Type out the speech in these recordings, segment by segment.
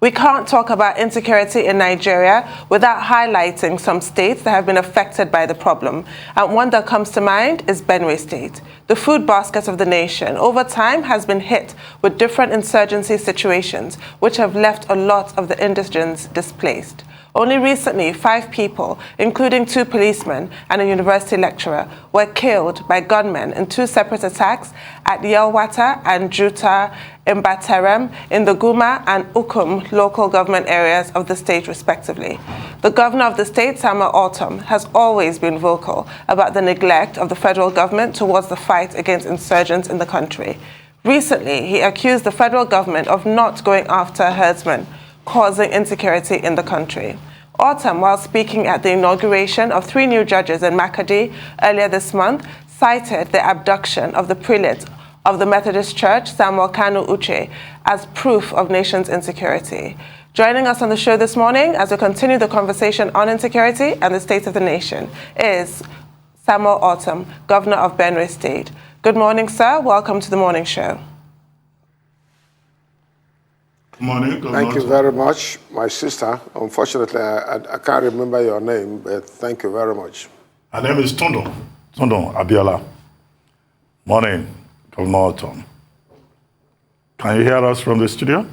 We can't talk about insecurity in Nigeria without highlighting some states that have been affected by the problem. And one that comes to mind is Benue State. The food basket of the nation over time has been hit with different insurgency situations, which have left a lot of the indigents displaced. Only recently, 5 people, including 2 policemen and a university lecturer, were killed by gunmen in 2 separate attacks at Yelwata and Juta Imbaterem in the Guma and Ukum local government areas of the state, respectively. The governor of the state, Ortom, has always been vocal about the neglect of the federal government towards the fight against insurgents in the country. Recently, he accused the federal government of not going after herdsmen, causing insecurity in the country. Ortom, while speaking at the inauguration of 3 new judges in Makadi earlier this month, cited the abduction of the prelate of the Methodist Church, Samuel Kanu Uche, as proof of nation's insecurity. Joining us on the show this morning as we continue the conversation on insecurity and the state of the nation is Samuel Ortom, Governor of Benue State. Good morning, sir. Welcome to the morning show. Good morning. Thank you very much, my sister. Unfortunately, I can't remember your name, but thank you very much. Her name is Tundon Abiola. Morning, Governor Ortom. Can you hear us from the studio?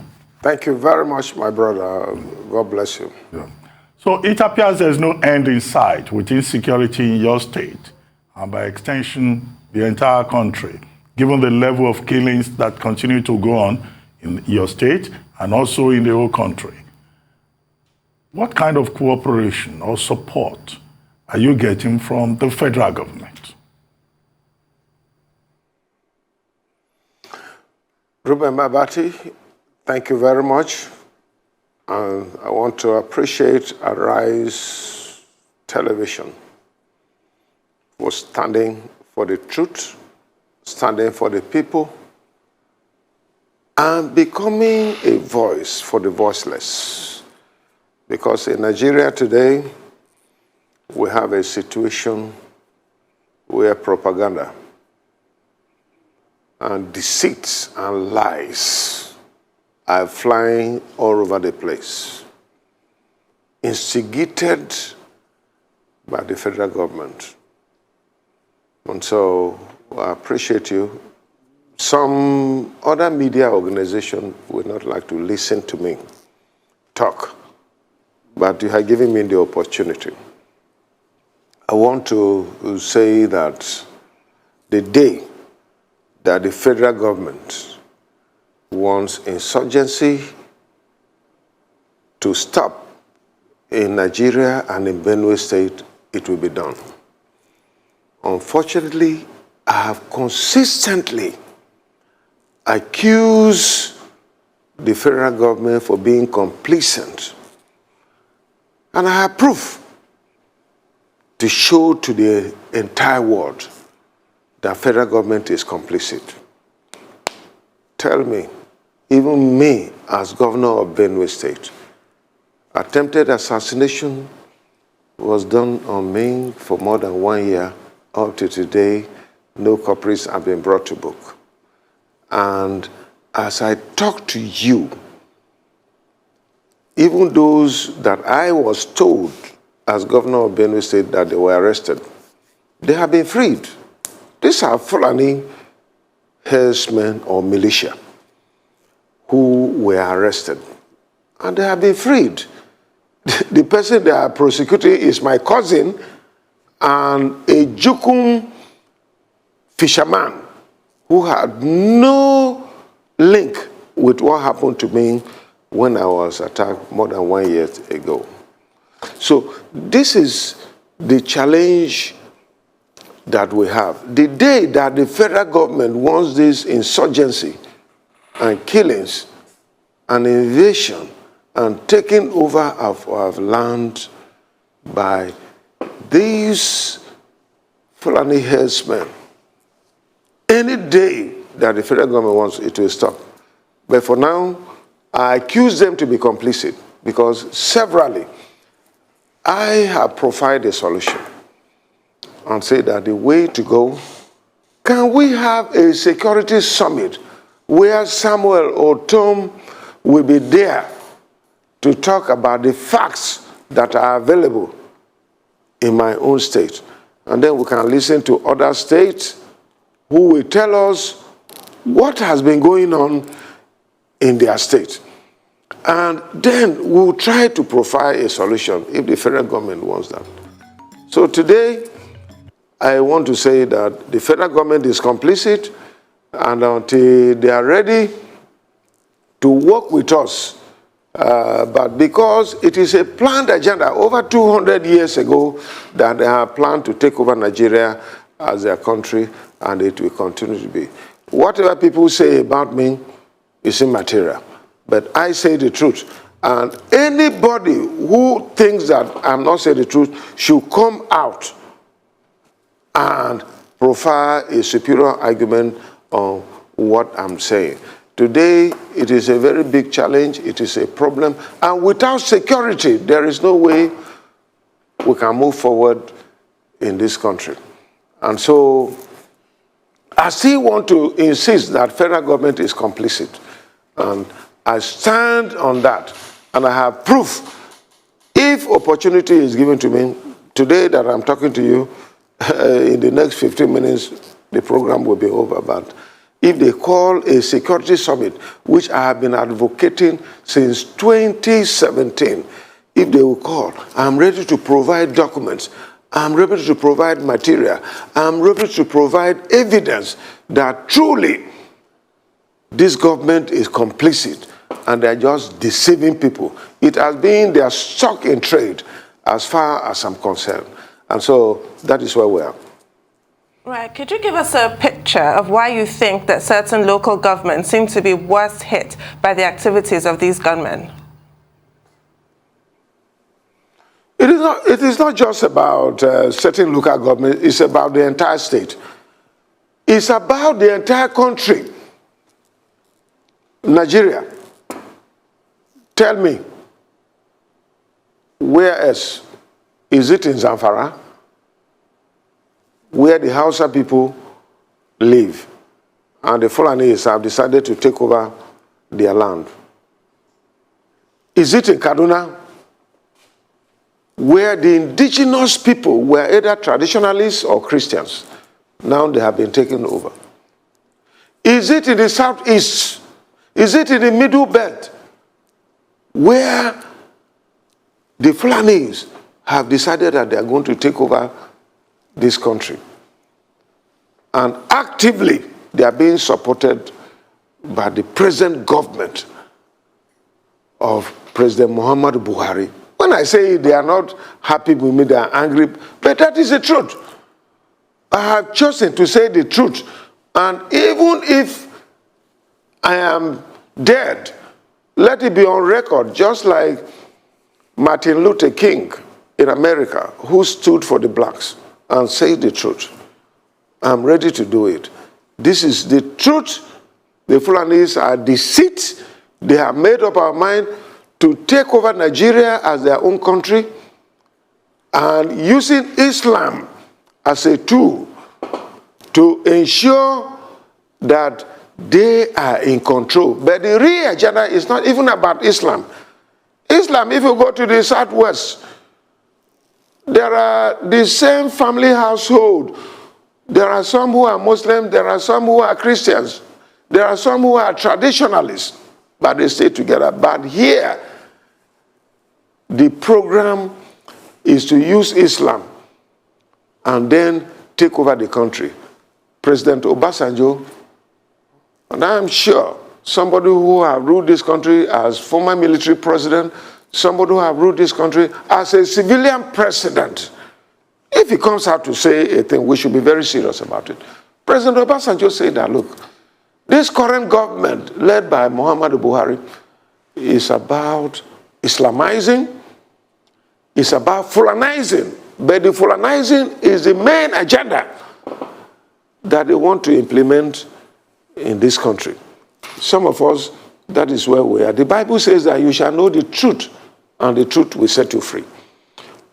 Thank you very much, my brother. God bless you. Yeah. So it appears there's no end in sight with insecurity in your state, and by extension, the entire country, given the level of killings that continue to go on in your state and also in the whole country. What kind of cooperation or support are you getting from the federal government? Ruben Mabati, thank you very much. And I want to appreciate Arise Television for standing for the truth, standing for the people, and becoming a voice for the voiceless. Because in Nigeria today, we have a situation where propaganda and deceits and lies are flying all over the place, instigated by the federal government. And so I appreciate you. Some other media organization would not like to listen to me talk, but you have given me the opportunity. I want to say that the day that the federal government wants insurgency to stop in Nigeria and in Benue State, it will be done. Unfortunately, I have consistently accused the federal government for being complacent. And I have proof to show to the entire world that federal government is complicit. Tell me, even me as governor of Benue State, attempted assassination was done on me for more than 1 year. Up to today, no culprits have been brought to book. And as I talk to you, even those that I was told as governor of Benue State that they were arrested, they have been freed. These are Fulani herdsmen or militia who were arrested, and they have been freed. The person they are prosecuting is my cousin and a Jukum fisherman who had no link with what happened to me when I was attacked more than 1 year ago. So this is the challenge that we have. The day that the federal government wants this insurgency and killings and invasion and taking over of our land by these Fulani herdsmen, any day that the federal government wants it will stop. But for now, I accuse them to be complicit because severally I have provided a solution and say that the way to go, can we have a security summit where Samuel Ortom will be there to talk about the facts that are available in my own state. And then we can listen to other states who will tell us what has been going on in their state. And then we'll try to provide a solution if the federal government wants that. So today, I want to say that the federal government is complicit, and until they are ready to work with us, but because it is a planned agenda over 200 years ago that they have planned to take over Nigeria as their country, and it will continue to be. Whatever people say about me is immaterial, but I say the truth. And anybody who thinks that I'm not saying the truth should come out and provide a superior argument on what I'm saying. Today, it is a very big challenge. It is a problem. And without security, there is no way we can move forward in this country. And so, I still want to insist that federal government is complicit. And I stand on that. And I have proof. If opportunity is given to me, today that I'm talking to you, in the next 15 minutes, the program will be over. But if they call a security summit, which I have been advocating since 2017, if they will call, I'm ready to provide documents. I'm ready to provide material. I'm ready to provide evidence that truly this government is complicit and they're just deceiving people. It has been their stock in trade as far as I'm concerned. And so that is where we are. Right. Could you give us a picture of why you think that certain local governments seem to be worst hit by the activities of these gunmen? It is not just about certain local government. It's about the entire state. It's about the entire country. Nigeria. Tell me, where else? Is it in Zamfara, where the Hausa people live, and the Fulanis have decided to take over their land? Is it in Kaduna, where the indigenous people were either traditionalists or Christians? Now they have been taken over. Is it in the southeast? Is it in the middle belt, where the Fulanis have decided that they are going to take over this country? And actively, they are being supported by the present government of President Muhammadu Buhari. When I say they are not happy with me, they are angry, but that is the truth. I have chosen to say the truth. And even if I am dead, let it be on record, just like Martin Luther King in America, who stood for the blacks and said the truth. I'm ready to do it. This is the truth. The Fulanis are deceit. They have made up our mind to take over Nigeria as their own country and using Islam as a tool to ensure that they are in control. But the real agenda is not even about Islam. Islam, if you go to the southwest, there are the same family household. There are some who are Muslim, there are some who are Christians, there are some who are traditionalists, but they stay together. But here, the program is to use Islam and then take over the country. President Obasanjo, and I am sure somebody who has ruled this country as former military president, somebody who has ruled this country as a civilian president, if he comes out to say a thing, we should be very serious about it. President Obasanjo said that, look, this current government led by Muhammadu Buhari is about Islamizing, it's about Fulanizing, but the Fulanizing is the main agenda that they want to implement in this country. Some of us, that is where we are. The Bible says that you shall know the truth, and the truth will set you free.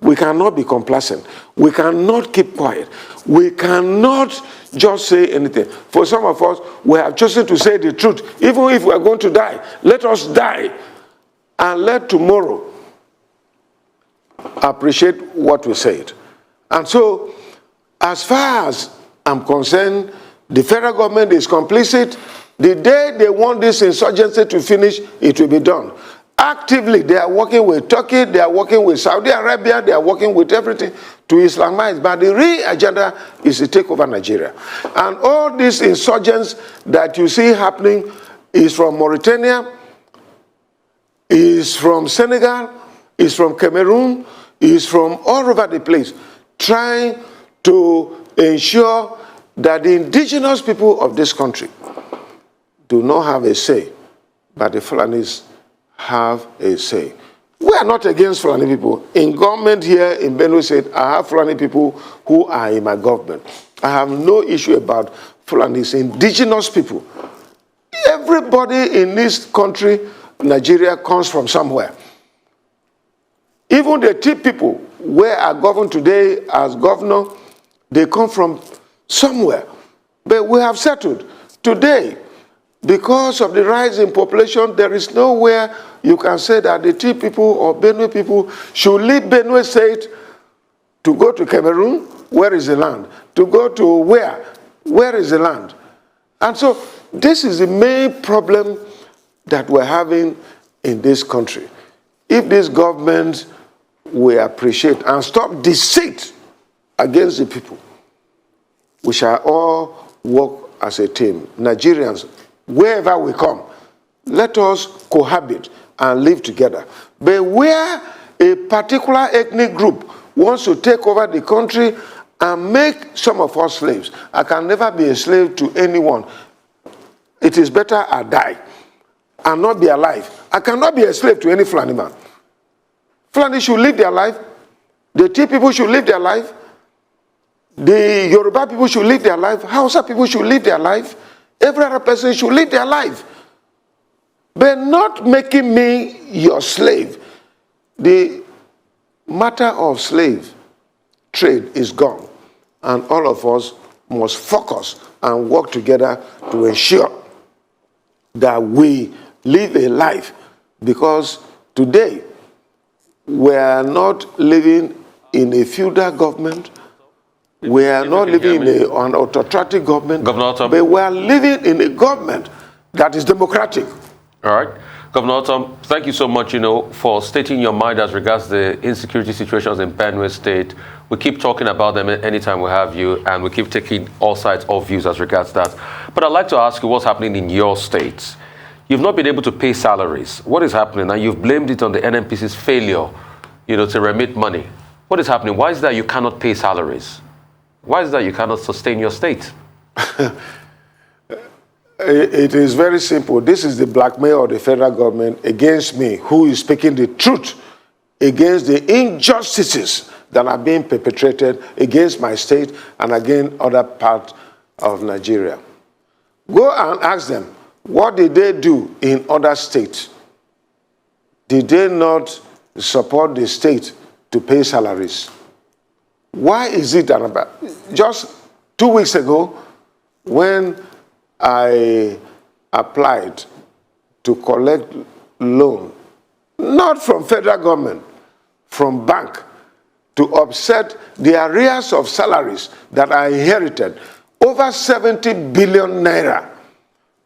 We cannot be complacent. We cannot keep quiet. We cannot just say anything. For some of us, we have chosen to say the truth. Even if we are going to die, let us die and let tomorrow appreciate what we said. And so, as far as I'm concerned, the federal government is complicit. The day they want this insurgency to finish, it will be done. Actively, they are working with Turkey, they are working with Saudi Arabia, they are working with everything to Islamize. But the real agenda is to take over Nigeria. And all these insurgents that you see happening is from Mauritania, is from Senegal, is from Cameroon, is from all over the place, trying to ensure that the indigenous people of this country do not have a say, but the Fulanis have a say. We are not against Fulani people. In government here in Benue State, I have Fulani people who are in my government. I have no issue about Fulanis, indigenous people. Everybody in this country, Nigeria, comes from somewhere. Even the Tiv people, where I govern today as governor, they come from somewhere. But we have settled. Today, because of the rise in population, there is nowhere you can say that the Tiv people or Benue people should leave Benue State to go to Cameroon. Where is the land? To go to where? Where is the land? And so this is the main problem that we're having in this country. If this government will appreciate and stop deceit against the people, we shall all work as a team. Nigerians, wherever we come, let us cohabit and live together. But where a particular ethnic group wants to take over the country and make some of us slaves, I can never be a slave to anyone. It is better I die and not be alive. I cannot be a slave to any Fulani man. Fulani should live their life. The Tiv people should live their life. The Yoruba people should live their life. Hausa people should live their life. Every other person should live their life. But not making me your slave. The matter of slave trade is gone. And all of us must focus and work together to ensure that we live a life. Because today, we are not living in a feudal government. We are not living in an autocratic government. Governor Ortom. But we are living in a government that is democratic. All right. Governor Ortom, thank you so much, for stating your mind as regards the insecurity situations in Benue State. We keep talking about them anytime we have you, and we keep taking all sides, all views as regards that. But I'd like to ask you what's happening in your state. You've not been able to pay salaries. What is happening? And you've blamed it on the NNPC's failure, to remit money. What is happening? Why is that you cannot pay salaries? Why is that you cannot sustain your state? It is very simple. This is the blackmail of the federal government against me, who is speaking the truth against the injustices that are being perpetrated against my state and against other parts of Nigeria. Go and ask them, what did they do in other states? Did they not support the state to pay salaries? Why is it that just 2 weeks ago, when I applied to collect loan, not from federal government, from bank, to offset the arrears of salaries that I inherited, over 70 billion naira.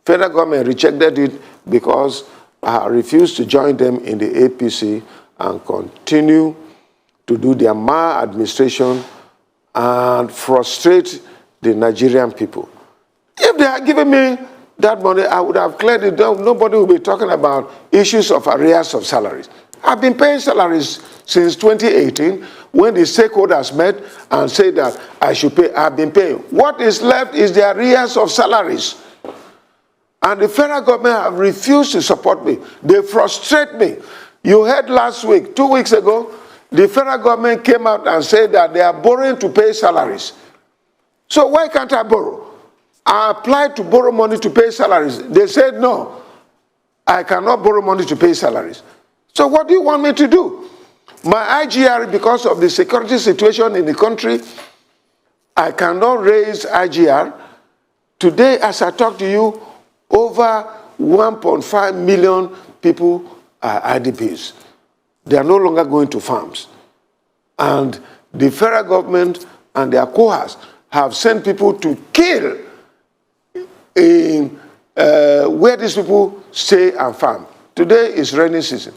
Federal government rejected it because I refused to join them in the APC and continue to do their maladministration and frustrate the Nigerian people. If they had given me that money, I would have cleared it down. Nobody will be talking about issues of arrears of salaries. I've been paying salaries since 2018 when the stakeholders met and said that I should pay. I've been paying. What is left is the arrears of salaries. And the federal government have refused to support me. They frustrate me. You heard last week, 2 weeks ago, the federal government came out and said that they are borrowing to pay salaries. So why can't I borrow? I applied to borrow money to pay salaries. They said, no, I cannot borrow money to pay salaries. So what do you want me to do? My IGR, because of the security situation in the country, I cannot raise IGR. Today, as I talk to you, over 1.5 million people IDPs. They are no longer going to farms. And the federal government and their cohorts have sent people to kill in where these people stay and farm. Today is rainy season,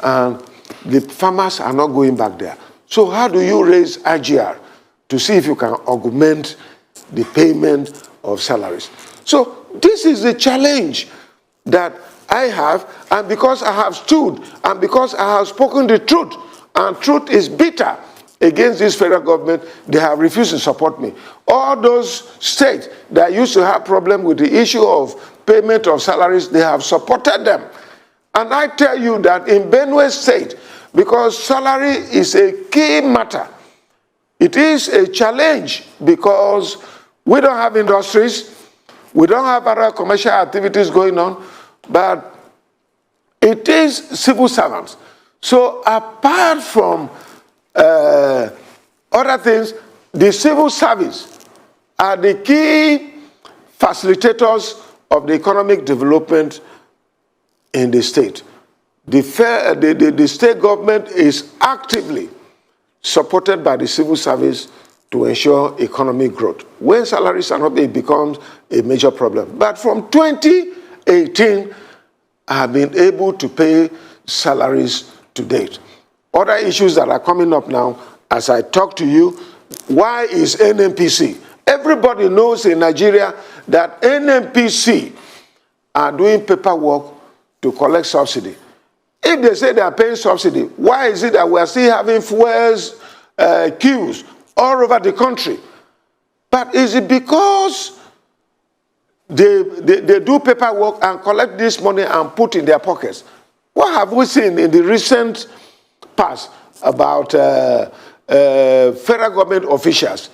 and the farmers are not going back there. So how do you raise IGR to see if you can augment the payment of salaries? So this is the challenge that I have, and because I have stood, and because I have spoken the truth, and truth is bitter against this federal government, they have refused to support me. All those states that used to have problem with the issue of payment of salaries, they have supported them. And I tell you that in Benue State, because salary is a key matter, it is a challenge because we don't have industries, we don't have other commercial activities going on, but it is civil servants. So apart from other things, the civil service are the key facilitators of the economic development in the state. The state government is actively supported by the civil service to ensure economic growth. When salaries are not, it becomes a major problem. But from 2018, I have been able to pay salaries to date. Other issues that are coming up now, as I talk to you, why is NNPC? Everybody knows in Nigeria that NNPC are doing paperwork to collect subsidy. If they say they are paying subsidy, why is it that we are still having fuels queues all over the country? But is it because they do paperwork and collect this money and put in their pockets? What have we seen in the recent past about federal government officials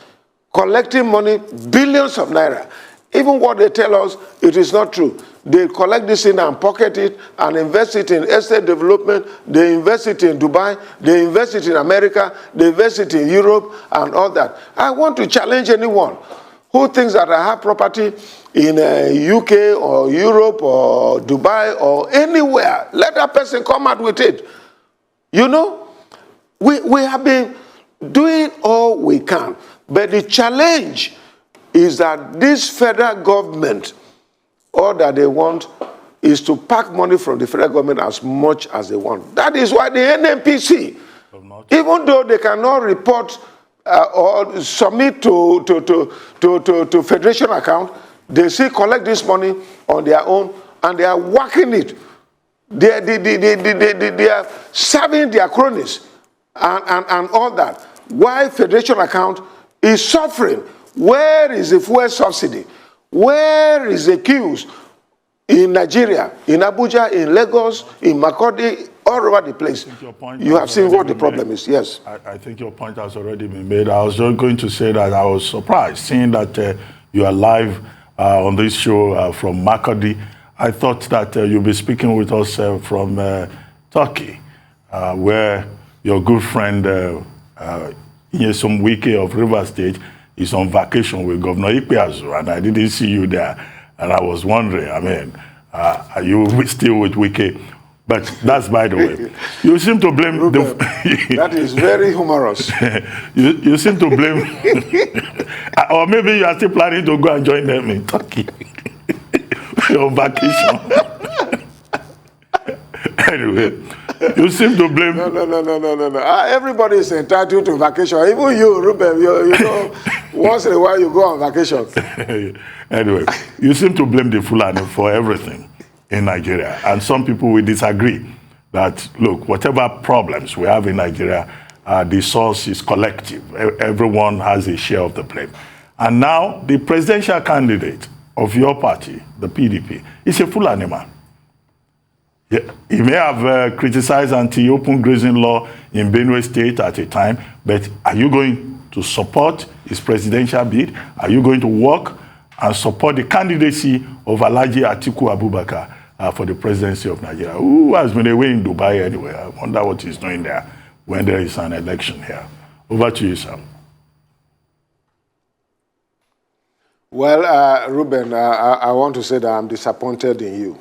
collecting money, billions of naira? Even what they tell us, it is not true. They collect this in and pocket it and invest it in estate development. They invest it in Dubai. They invest it in America. They invest it in Europe and all that. I want to challenge anyone who thinks that I have property in UK or Europe or Dubai or anywhere. Let that person come out with it. You know, we have been doing all we can. But the challenge is that this federal government, all that they want is to pack money from the federal government as much as they want. That is why the NNPC, even though they cannot report or submit to federation account, they still collect this money on their own and they are working it. They are serving their cronies and all that. Why federation account is suffering? Where is the fuel subsidy? Where is the queues in Nigeria, in Abuja, in Lagos, in Makurdi, all over the place? You have seen what the problem is, yes. I think your point has already been made. I was just going to say that I was surprised seeing that you are live on this show from Makurdi. I thought that you'll be speaking with us from Turkey, where your good friend Nyesom Wike of Rivers State is on vacation with Governor Ikpeazu, and I didn't see you there. And I was wondering, I mean, are you still with Wike? But that's by the way. You seem to blame Ruben, that is very humorous. you seem to blame, or maybe you are still planning to go and join them in Turkey on vacation. Anyway, you seem to blame. No. Everybody is entitled to vacation. Even you, Ruben, you know, once in a while you go on vacation. Anyway, you seem to blame the Fulani for everything in Nigeria. And some people will disagree that, look, whatever problems we have in Nigeria, the source is collective. Everyone has a share of the blame. And now the presidential candidate of your party, the PDP, is a Fulani man. Yeah, he may have criticized anti-open grazing law in Benue State at a time, but are you going to support his presidential bid? Are you going to work and support the candidacy of Alhaji Atiku Abubakar for the presidency of Nigeria, who has been away in Dubai anyway? I wonder what he's doing there when there is an election here. Over to you, sir. Well, Ruben, I want to say that I'm disappointed in you.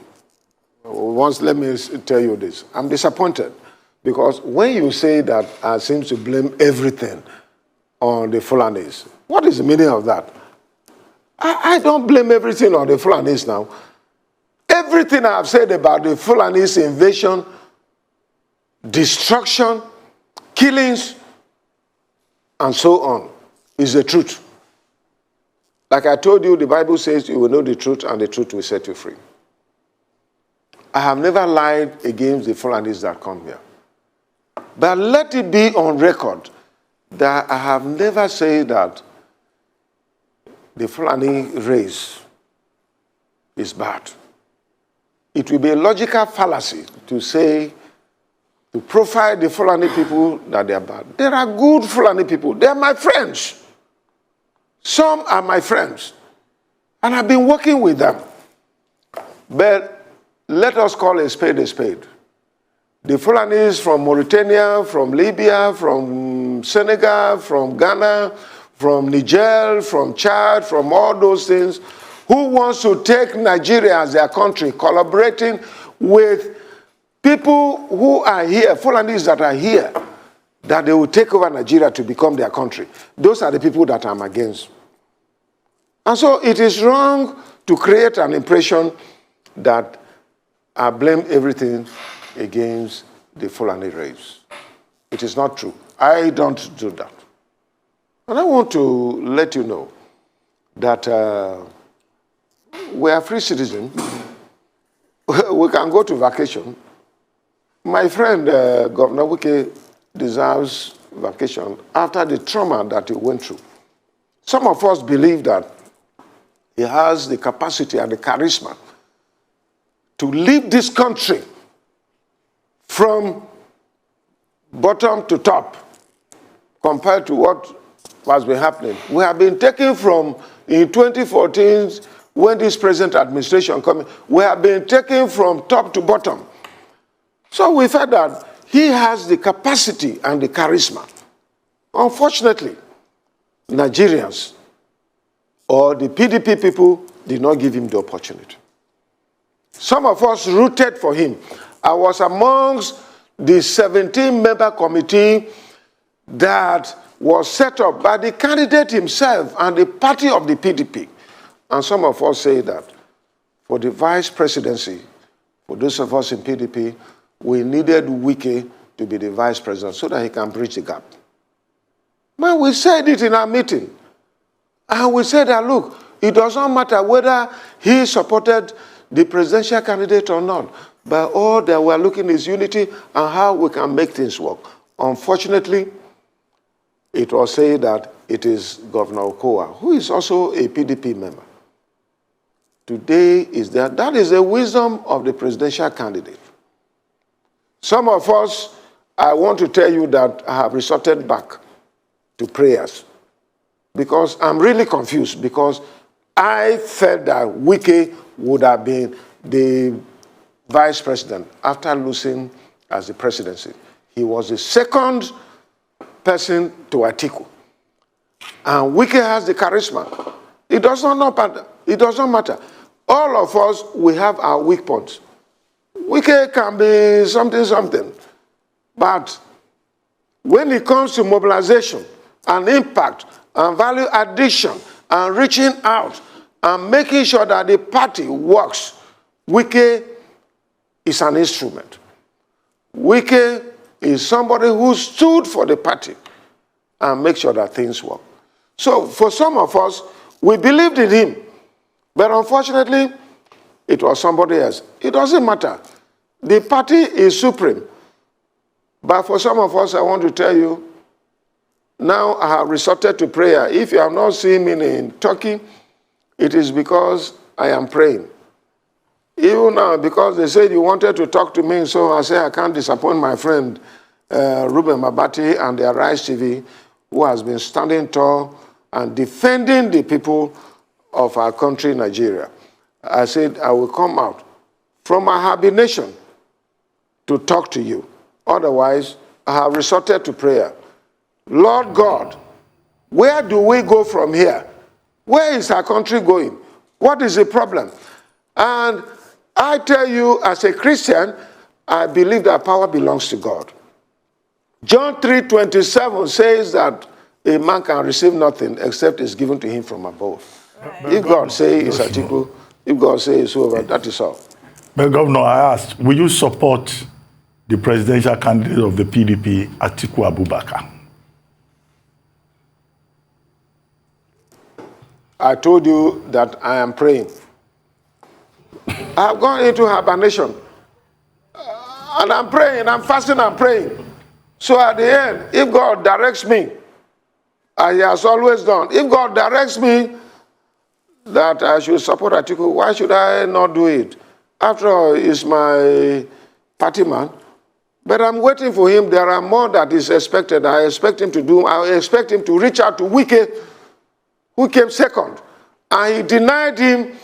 once let me tell you this. I'm disappointed because when you say that I seem to blame everything on the Fulanis, what is the meaning of that? I don't blame everything on the Fulanis now. Everything I have said about the Fulanis invasion, destruction, killings, and so on is the truth. Like I told you, the Bible says you will know the truth and the truth will set you free. I have never lied against the Fulanis that come here. But let it be on record that I have never said that the Fulani race is bad. It will be a logical fallacy to say, to profile the Fulani people that they are bad. There are good Fulani people. They are my friends. Some are my friends. And I've been working with them. But let us call a spade a spade. The Fulanis from Mauritania, from Libya, from Senegal, from Ghana, from Niger, from Chad, from all those things, who wants to take Nigeria as their country, collaborating with people who are here, Fulanis that are here, that they will take over Nigeria to become their country. Those are the people that I'm against. And so it is wrong to create an impression that I blame everything against the Fulani race. It is not true. I don't do that. And I want to let you know that we are free citizens. We can go to vacation. My friend, Governor Wike, deserves vacation after the trauma that he went through. Some of us believe that he has the capacity and the charisma to lead this country from bottom to top compared to what has been happening. We have been taken from, in 2014, when this present administration came, we have been taken from top to bottom. So we felt that he has the capacity and the charisma. Unfortunately, Nigerians or the PDP people did not give him the opportunity. Some of us rooted for him. I was amongst the 17-member committee that was set up by the candidate himself and the party of the PDP. And some of us say that for the vice presidency, for those of us in PDP, we needed Wike to be the vice president so that he can bridge the gap. But we said it in our meeting. And we said that, look, it does not matter whether he supported the presidential candidate or not, but all that we're looking is unity and how we can make things work. Unfortunately, it was said that it is Governor Okowa, who is also a PDP member. Today is that is the wisdom of the presidential candidate. Some of us, I want to tell you that I have resorted back to prayers because I'm really confused, because I felt that Wike would have been the vice president after losing as the presidency. He was the second person to Atiku. And Wike has the charisma. It does not matter. It does not matter. All of us, we have our weak points. Wike can be something. But when it comes to mobilization and impact and value addition and reaching out and making sure that the party works, Wike is an instrument. Wike is somebody who stood for the party and make sure that things work. So for some of us, we believed in him. But unfortunately, it was somebody else. It doesn't matter. The party is supreme. But for some of us, I want to tell you, now I have resorted to prayer. If you have not seen me in Turkey, it is because I am praying. Even now, because they said you wanted to talk to me, so I say I can't disappoint my friend Ruben Mabati and the Arise TV, who has been standing tall and defending the people of our country, Nigeria. I said I will come out from my hibernation to talk to you. Otherwise, I have resorted to prayer. Lord God, where do we go from here? Where is our country going? What is the problem? And I tell you, as a Christian, I believe that power belongs to God. John 3:27 says that a man can receive nothing except it's given to him from above. Right. If God says it's Atiku, if God says it's whoever, that is all. But Governor, I asked, will you support the presidential candidate of the PDP, Atiku Abubakar? I told you that I am praying. I have gone into hibernation. And I'm praying, I'm fasting, I'm praying. So at the end, if God directs me, as he has always done, if God directs me that I should support Atiku, why should I not do it? After all, he's my party man. But I'm waiting for him. There are more that is expected. I expect him to do. I expect him to reach out to Wike, who came second. And he denied him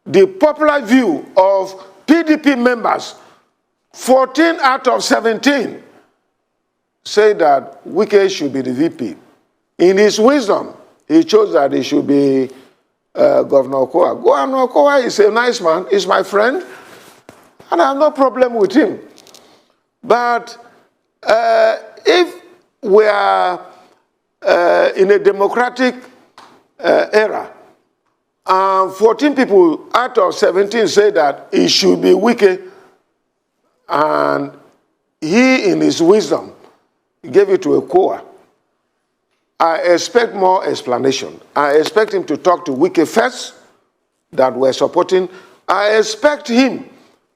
the popular view of PDP members. 14 out of 17 say that Wike should be the VP. In his wisdom, he chose that he should be Governor Okowa. Governor Okowa is a nice man. He's my friend. And I have no problem with him. But if we are in a democratic era, 14 people out of 17 say that it should be Wike, and he, in his wisdom, gave it to Okowa, I expect more explanation. I expect him to talk to Wike first, that we're supporting. I expect him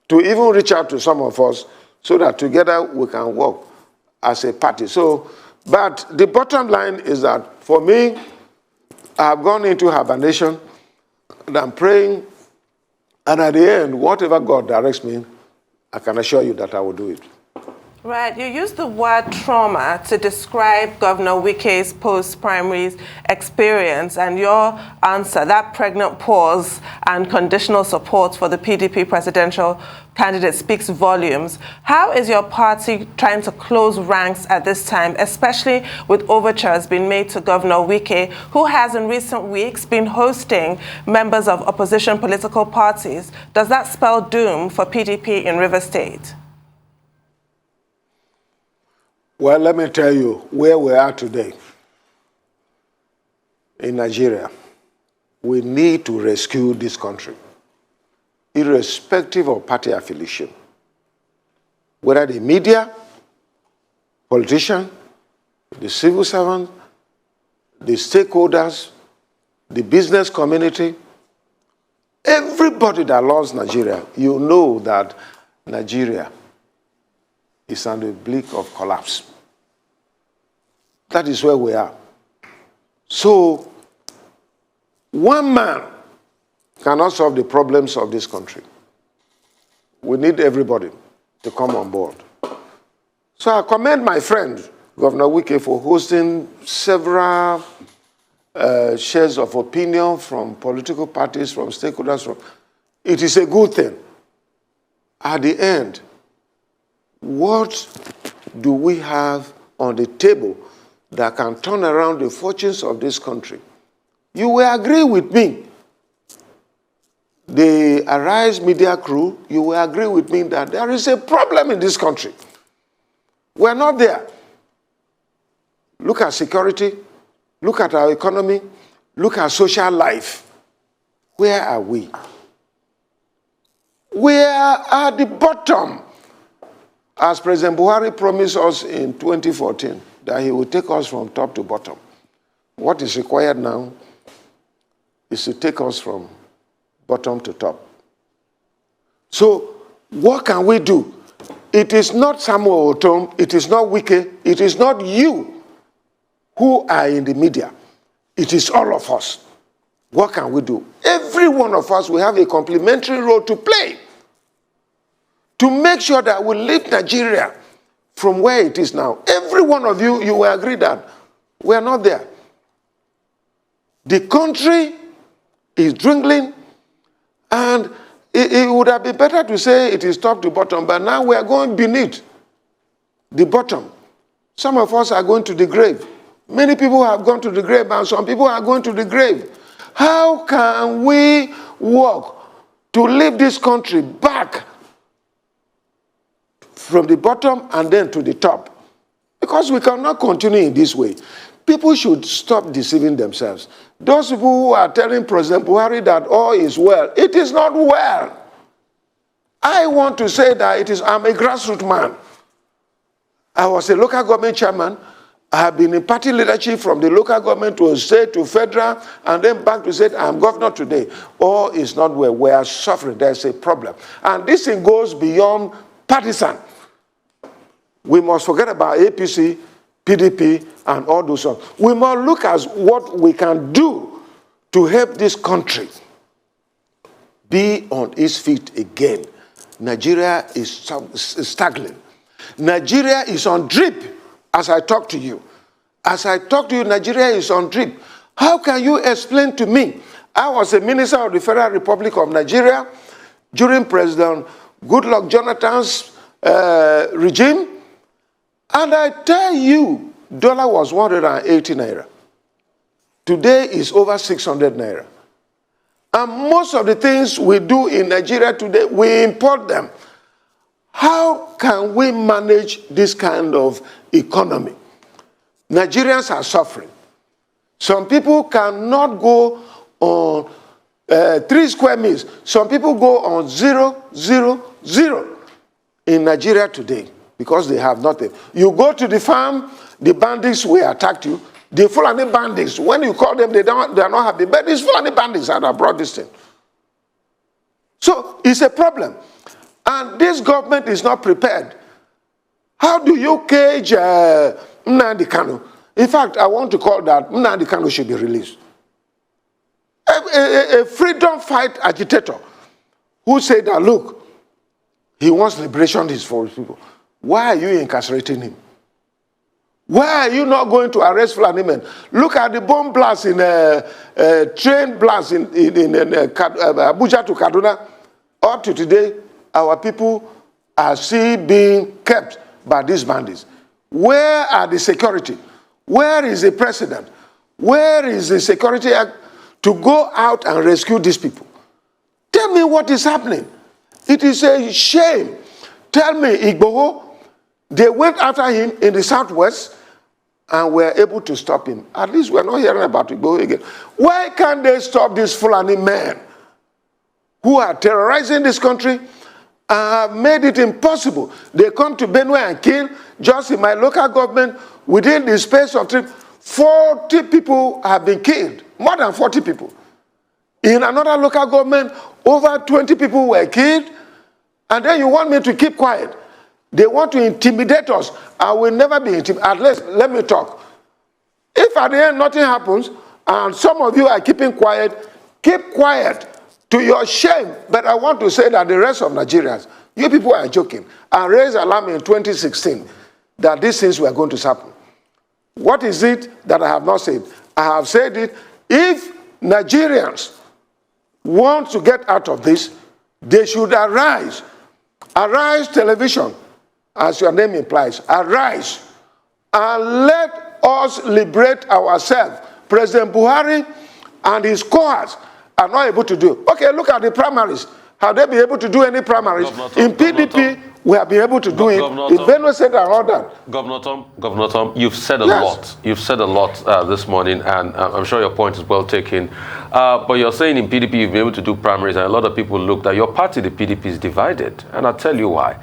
to even reach out to some of us so that together we can work as a party. So, but the bottom line is that for me, I've gone into hibernation and I'm praying, and at the end, whatever God directs me, I can assure you that I will do it. Right. You used the word trauma to describe Governor Wike's post-primaries experience, and your answer, that pregnant pause and conditional support for the PDP presidential candidate, speaks volumes. How is your party trying to close ranks at this time, especially with overtures being made to Governor Wike, who has in recent weeks been hosting members of opposition political parties? Does that spell doom for PDP in Rivers State? Well, let me tell you where we are today in Nigeria. We need to rescue this country, irrespective of party affiliation. Whether the media, politician, the civil servant, the stakeholders, the business community, everybody that loves Nigeria, you know that Nigeria is on the brink of collapse. That is where we are. So, one man cannot solve the problems of this country. We need everybody to come on board. So I commend my friend, Governor Wike, for hosting several shares of opinion from political parties, from stakeholders. It is a good thing. At the end, what do we have on the table that can turn around the fortunes of this country? You will agree with me, the Arise Media crew, you will agree with me that there is a problem in this country. We're not there. Look at security, look at our economy, look at social life. Where are we? We are at the bottom. As President Buhari promised us in 2014, that he will take us from top to bottom. What is required now is to take us from bottom to top. So, what can we do? It is not Samuel Ortom, it is not Wike, it is not you who are in the media. It is all of us. What can we do? Every one of us will have a complementary role to play to make sure that we lift Nigeria from where it is now. Every one of you, you will agree that we are not there. The country is dwindling, and it would have been better to say it is top to bottom, but now we are going beneath the bottom. Some of us are going to the grave. Many people have gone to the grave, and some people are going to the grave. How can we work to lift this country back from the bottom and then to the top. Because we cannot continue in this way. People should stop deceiving themselves. Those people who are telling President Buhari that all is well, it is not well. I want to say that I'm a grassroots man. I was a local government chairman. I have been in party leadership from the local government to state to federal and then back to state. I'm governor today. All is not well. We are suffering. There's a problem. And this thing goes beyond partisan. We must forget about APC, PDP, and all those ones. We must look at what we can do to help this country be on its feet again. Nigeria is struggling. Nigeria is on drip as I talk to you. As I talk to you, Nigeria is on drip. How can you explain to me? I was a minister of the Federal Republic of Nigeria during President Goodluck Jonathan's regime. And I tell you, dollar was 180 naira. Today is over 600 naira. And most of the things we do in Nigeria today, we import them. How can we manage this kind of economy? Nigerians are suffering. Some people cannot go on 3 square meals. Some people go on 0, 0, 0 in Nigeria today because they have nothing. You go to the farm, the bandits will attack you. The Fulani bandits, when you call them, they are not happy. But these Fulani bandits that have brought this thing. So it's a problem. And this government is not prepared. How do you cage Nnamdi Kanu? In fact, I want to call that Nnamdi Kanu should be released. A freedom fight agitator who said that, look, he wants liberation for his people. Why are you incarcerating him? Why are you not going to arrest Fulani men? Look at the bomb blast in train blast in Abuja to Kaduna. Up to today, our people are still being kept by these bandits. Where are the security? Where is the president? Where is the Security Act to go out and rescue these people? Tell me what is happening. It is a shame. Tell me, Igboho, they went after him in the southwest and were able to stop him. At least we're not hearing about Igboho again. Why can't they stop these Fulani men who are terrorizing this country and have made it impossible? They come to Benue and kill. Just in my local government, within the space of 40 people have been killed. More than 40 people. In another local government, over 20 people were killed. And then you want me to keep quiet. They want to intimidate us. I will never be intimidated. At least, let me talk. If at the end nothing happens, and some of you are keeping quiet, keep quiet to your shame. But I want to say that the rest of Nigerians, you people are joking. I raised alarm in 2016 that these things were going to happen. What is it that I have not said? I have said it. If Nigerians want to get out of this, they should arise. Arise television, as your name implies. Arise and let us liberate ourselves. President Buhari and his cohorts are not able to do. Okay, look at the primaries. Have they been able to do any primaries? In PDP, we have been able to do it. In Benue State and all that. Governor Tom, you've said a lot. You've said a lot this morning, and I'm sure your point is well taken. But you're saying in PDP you've been able to do primaries, and a lot of people look that your party, the PDP, is divided. And I'll tell you why.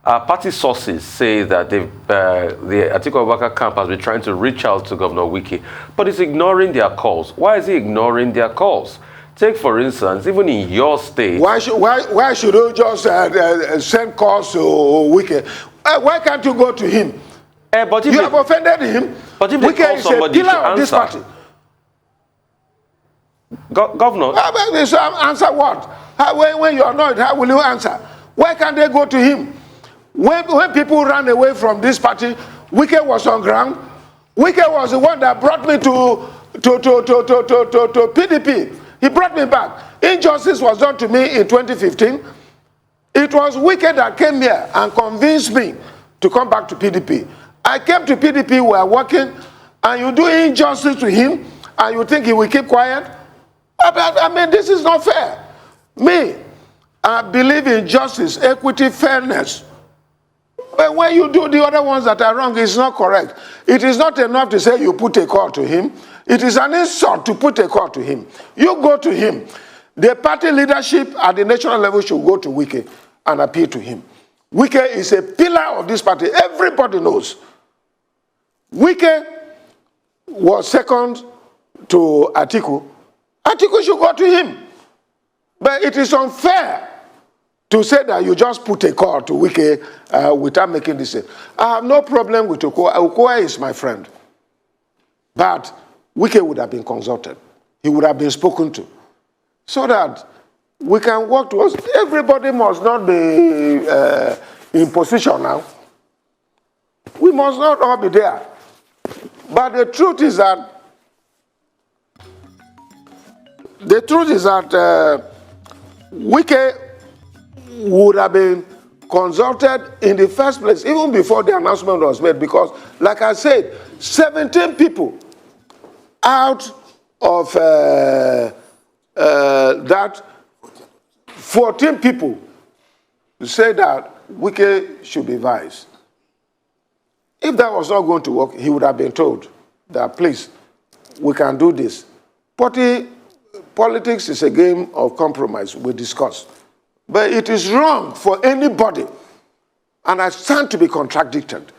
Party sources say that the Atiku Abubakar camp has been trying to reach out to Governor Wike, but it's ignoring their calls. Why is he ignoring their calls? Take, for instance, even in your state... Why should you just send calls to Wike? Why can't you go to him? But if you have offended him. But if they call somebody to answer... This party. Governor... answer what? When you're annoyed, how will you answer? Why can't they go to him? When people ran away from this party, Wike was on ground. Wike was the one that brought me to PDP. He brought me back. Injustice was done to me in 2015. It was Wike that came here and convinced me to come back to PDP. I came to PDP, we are working, and you do injustice to him, and you think he will keep quiet? I mean, this is not fair. Me, I believe in justice, equity, fairness. But when you do the other ones that are wrong, it's not correct. It is not enough to say you put a call to him. It is an insult to put a call to him. You go to him. The party leadership at the national level should go to Wike and appeal to him. Wike is a pillar of this party. Everybody knows. Wike was second to Atiku. Atiku should go to him. But it is unfair to say that you just put a call to Wike without making this. I have no problem with Okoa. Okoa is my friend. But Wike would have been consulted. He would have been spoken to. So that we can work towards. Everybody must not be in position now. We must not all be there. But the truth is that Wike would have been consulted in the first place, even before the announcement was made, because, like I said, 17 people out of that 14 people say that Wike should be vice. If that was not going to work, he would have been told that, please, we can do this. Politics is a game of compromise, we discuss. But it is wrong for anybody, and I stand to be contradicted.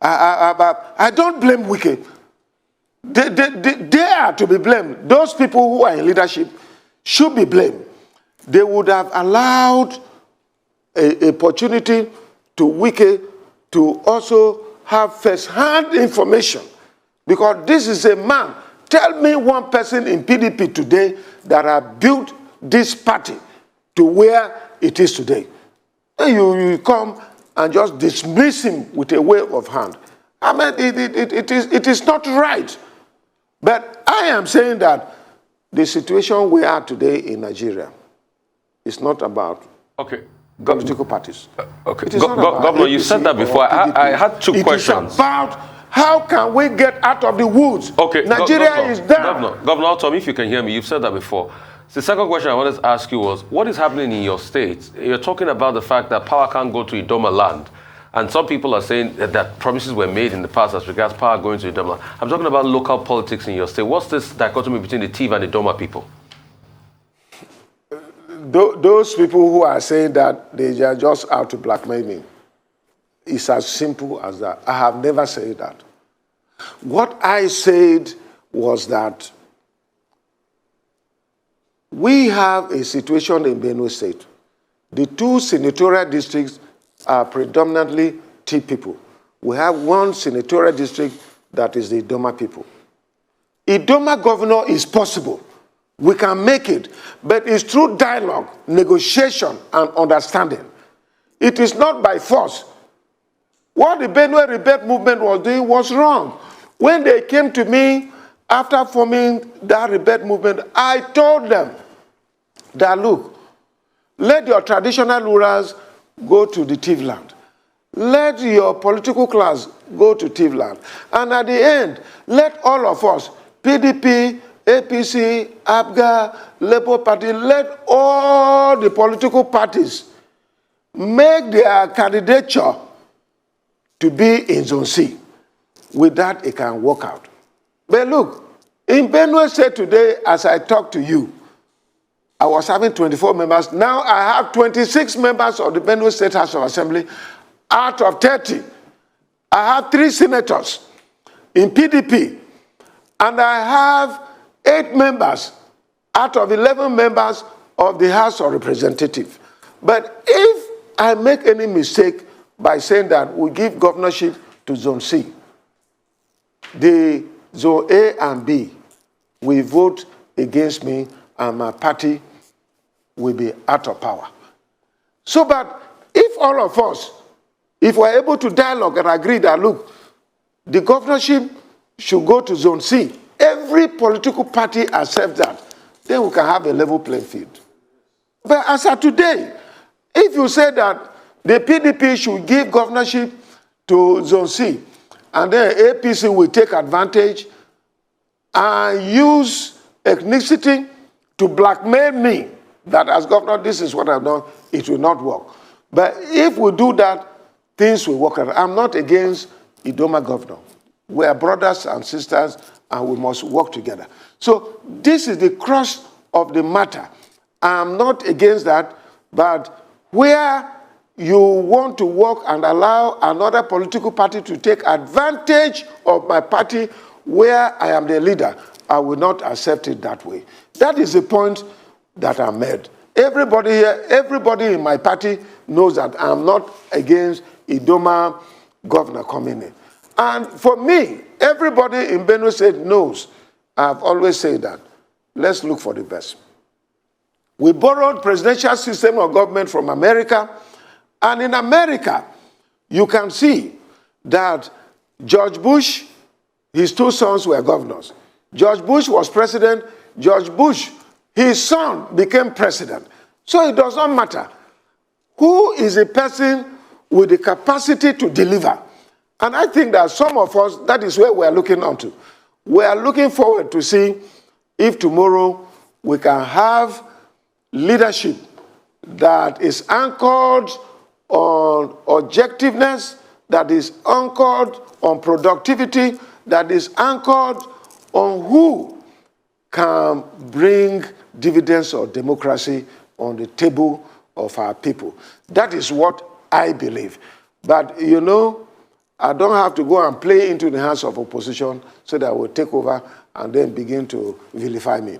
I don't blame Wike. They are to be blamed. Those people who are in leadership should be blamed. They would have allowed an opportunity to Wike to also have first-hand information, because this is a man. Tell me one person in PDP today that have built this party to where it is today. Then you come and just dismiss him with a wave of hand. I mean, it is not right. But I am saying that the situation we are today in Nigeria is not about political parties. Okay, Governor, you said that before. I had two questions. It is about how can we get out of the woods. Okay, Nigeria is down. Governor Ortom, if you can hear me, you've said that before. The second question I wanted to ask you was, what is happening in your state? You're talking about the fact that power can't go to Idoma land. And some people are saying that promises were made in the past as regards power going to Idoma land. I'm talking about local politics in your state. What's this dichotomy between the Tiv and the Idoma people? Those people who are saying that they are just out to blackmail me, it's as simple as that. I have never said that. What I said was that we have a situation in Benue State. The two senatorial districts are predominantly Tiv people. We have one senatorial district that is the Idoma people. Idoma governor is possible. We can make it, but it's through dialogue, negotiation, and understanding. It is not by force. What the Benue Rebate movement was doing was wrong. When they came to me after forming that rebate movement, I told them that, look, let your traditional rulers go to the Tiv land. Let your political class go to Tiv land. And at the end, let all of us, PDP, APC, APGA, Labour Party, let all the political parties make their candidature to be in Zone C. With that, it can work out. But look, in Benue State today, as I talk to you, I was having 24 members. Now I have 26 members of the Benue State House of Assembly out of 30. I have 3 senators in PDP, and I have 8 members out of 11 members of the House of Representatives. But if I make any mistake by saying that we give governorship to Zone C, the Zone A and B will vote against me, and my party will be out of power. So, but if all of us, if we're able to dialogue and agree that, look, the governorship should go to Zone C, every political party accepts that, then we can have a level playing field. But as of today, if you say that the PDP should give governorship to Zone C, and then APC will take advantage and use ethnicity to blackmail me that as governor, this is what I've done, it will not work. But if we do that, things will work out. I'm not against Idoma governor. We are brothers and sisters, and we must work together. So this is the crux of the matter. I'm not against that, but where you want to work and allow another political party to take advantage of my party where I am the leader, I will not accept it that way. That is the point that I made. Everybody here, everybody in my party knows that I'm not against Idoma governor coming in. And for me, everybody in Benue State knows, I've always said that, let's look for the best. We borrowed presidential system of government from America, and in America, you can see that George Bush, his two sons were governors. George Bush was president. George Bush, his son, became president. So it does not matter who is a person with the capacity to deliver. And I think that some of us, that is where we are looking onto. We are looking forward to see if tomorrow we can have leadership that is anchored on objectiveness, that is anchored on productivity, that is anchored on who can bring dividends of democracy on the table of our people. That is what I believe. But, you know, I don't have to go and play into the hands of opposition so that I will take over and then begin to vilify me.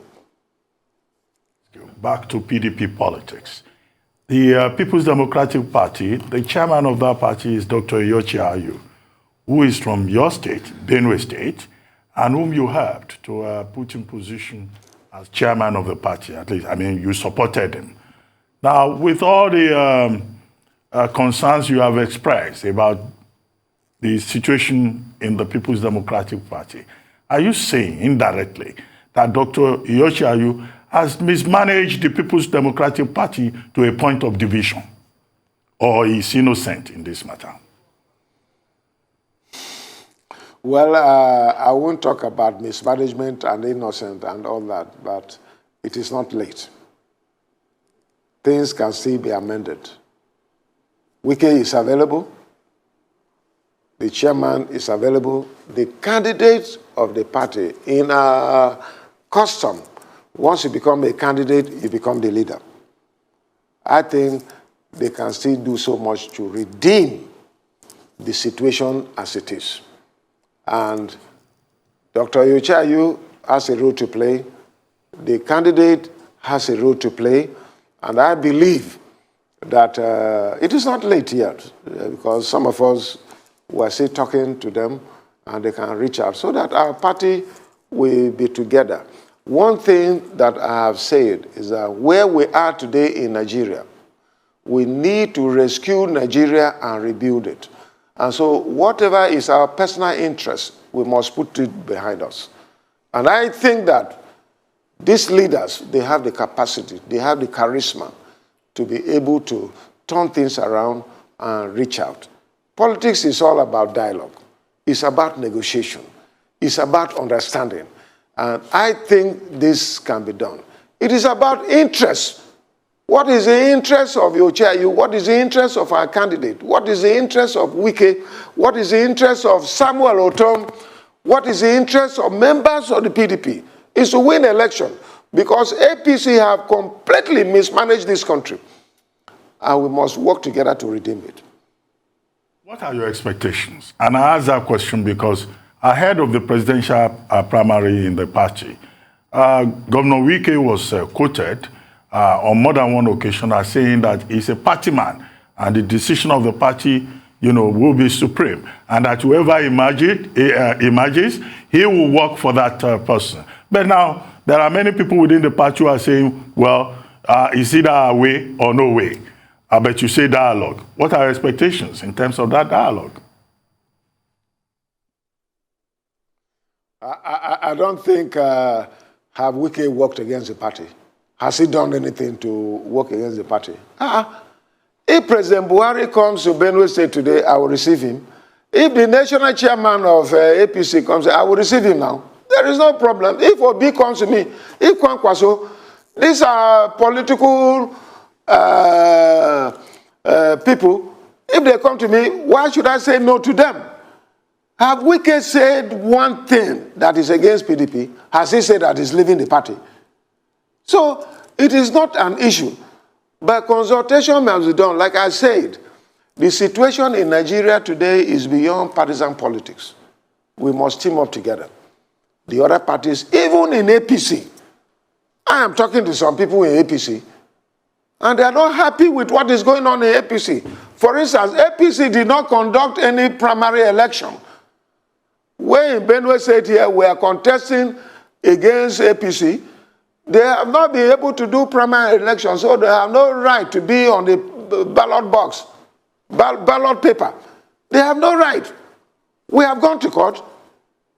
Back to PDP politics. The People's Democratic Party, the chairman of that party is Dr. Iyorchia Ayu, who is from your state, Benue State, and whom you helped to put in position as chairman of the party, at least. I mean, you supported him. Now, with all the concerns you have expressed about the situation in the People's Democratic Party, are you saying indirectly that Dr. Iyorchia Ayu has mismanaged the People's Democratic Party to a point of division, or is innocent in this matter? Well, I won't talk about mismanagement and innocent and all that, but it is not late. Things can still be amended. Wike is available. The chairman is available. The candidate of the party, in a custom, once you become a candidate, you become the leader. I think they can still do so much to redeem the situation as it is. And Dr. Iyorchia Ayu has a role to play. The candidate has a role to play. And I believe that it is not late yet, because some of us were still talking to them and they can reach out so that our party will be together. One thing that I have said is that where we are today in Nigeria, we need to rescue Nigeria and rebuild it. And so whatever is our personal interest, we must put it behind us. And I think that these leaders, they have the capacity, they have the charisma to be able to turn things around and reach out. Politics is all about dialogue. It's about negotiation. It's about understanding. And I think this can be done. It is about interest. What is the interest of Iyorchia Ayu? What is the interest of our candidate? What is the interest of Wike? What is the interest of Samuel Ortom? What is the interest of members of the PDP? It's to win election, because APC have completely mismanaged this country. And we must work together to redeem it. What are your expectations? And I ask that question because ahead of the presidential primary in the party, Governor Wike was quoted on more than one occasion as saying that he's a party man and the decision of the party, you know, will be supreme, and that whoever emerges, he will work for that person. But now, there are many people within the party who are saying, well, is either a way or no way? But you say dialogue. What are your expectations in terms of that dialogue? I don't think have Wike worked against the party. Has he done anything to work against the party? If President Buhari comes to Benue State today, I will receive him. If the national chairman of APC comes, I will receive him now. There is no problem. If Obi comes to me, if Kwankwaso These are political people. If they come to me, why should I say no to them? Have Wike said one thing that is against PDP? Has he said that he's leaving the party? So it is not an issue. But consultation must be done. Like I said, the situation in Nigeria today is beyond partisan politics. We must team up together. The other parties, even in APC, I am talking to some people in APC, and they are not happy with what is going on in APC. For instance, APC did not conduct any primary election. We in Benue State here, we are contesting against APC. They have not been able to do primary elections, so they have no right to be on the ballot box, ballot paper. They have no right. We have gone to court.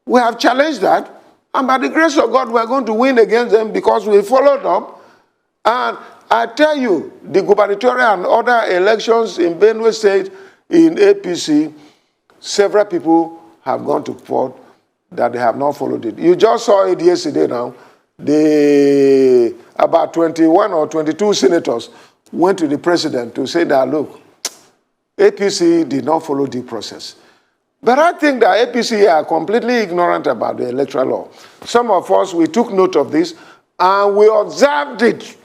We have challenged that. And by the grace of God, we are going to win against them because we followed up. And I tell you, the gubernatorial and other elections in Benue State, in APC, several people have gone to court that they have not followed it. You just saw it yesterday now. About 21 or 22 senators went to the president to say that, look, APC did not follow the process. But I think that APC are completely ignorant about the electoral law. Some of us, we took note of this, and we observed it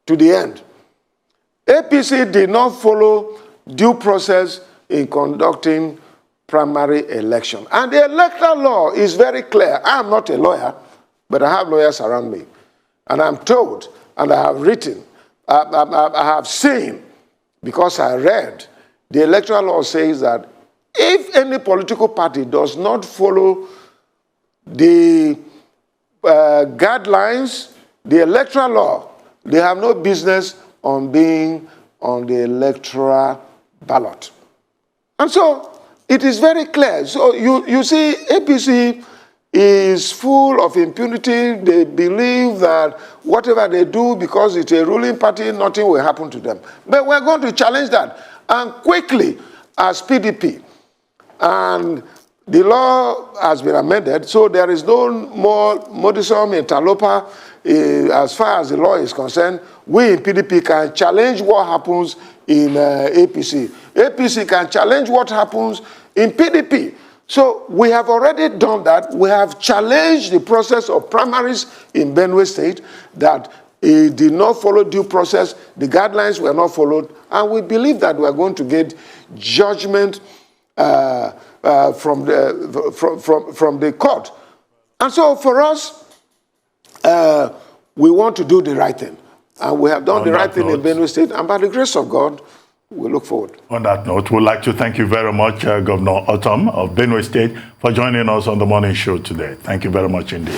to the end. APC did not follow due process in conducting primary election. And the electoral law is very clear. I am not a lawyer, but I have lawyers around me. And I'm told, and I have written, I have seen, because I read, the electoral law says that if any political party does not follow the guidelines, the electoral law, they have no business on being on the electoral ballot. And so it is very clear. So you see, APC is full of impunity. They believe that whatever they do, because it's a ruling party, nothing will happen to them. But we're going to challenge that. And quickly, as PDP, and the law has been amended, so there is no more modusum interloper as far as the law is concerned. We in PDP can challenge what happens in APC. APC can challenge what happens in PDP. So we have already done that. We have challenged the process of primaries in Benue State, that it did not follow due process, the guidelines were not followed, and we believe that we are going to get judgment from the court. And so for us, we want to do the right thing. And we have done the right thing in Benue State, and by the grace of God, we look forward. On that note, we'd like to thank you very much, Governor Ortom of Benue State, for joining us on the morning show today. Thank you very much indeed.